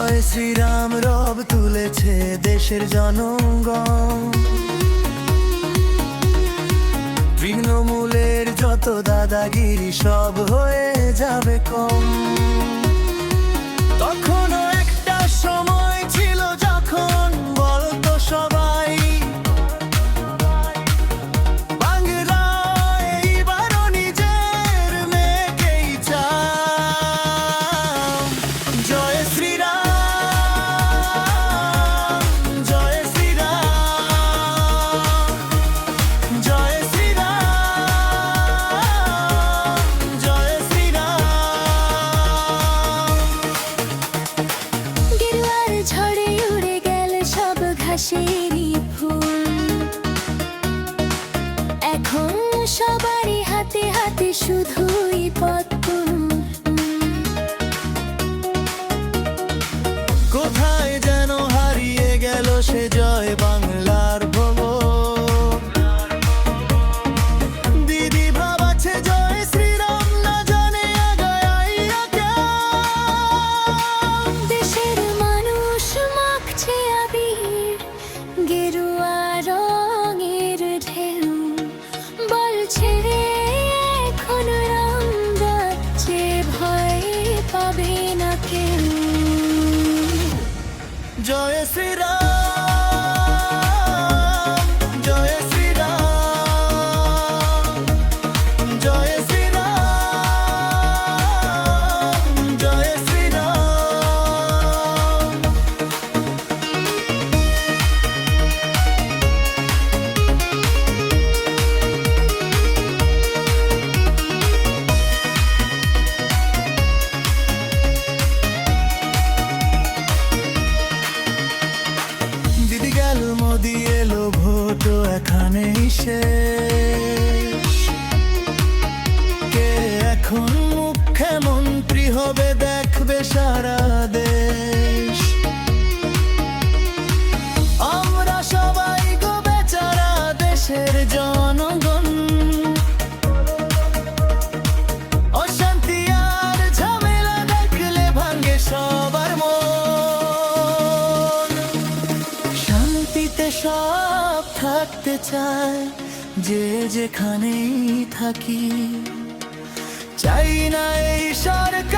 জয় শ্রীরাম রব তুলেছে দেশের জনগণ। তৃণমূলের যত দাদাগিরি সব হয়ে যাবে কম। তখনও একটা সময় ছিল যখন বলতো সবাই বাংলা এইবারও নিজের মেয়েকেই চায়। জয় শ্রীরাম, জয় শ্রীরাম, জয় শ্রীরাম, জয় শ্রীরাম। গেরুয়ার ঝড়ে উড়ে গেল সব ঘাসেরই ফুল, এখন সবারই হাতে হাতে শুধুই পদ্ম। কোথায় যেন হারিয়ে গেল সে জয় বাংলার ভোগ। দিদি ভাবাছে জয় শ্রীরাম না জানে আগায়া কেউ। দেশের মানুষ মাখছে আবির, গেরুয়া রঙের ঢেউ, বলছে রে এখন রাম রাজ্যে ভয় পাবে না কেউ। জয় শ্রীরাম, জয় শ্রীরাম, জয় শ্রীরাম, জয় শ্রীরাম। দিদি গেল মোদি এলো ভোট এখানেই শেষ। কে এখন মুখ্যমন্ত্রী হবে দেখবে সারা দেশ। আমরা সবাই গো বেচারা দেশের জনগণ, অশান্তি আর ঝামেলা দেখলে ভাঙে সবার মন। শান্তিতে সব থাকতে চায় যে যেখানেই থাকি, চাই না এই সরকার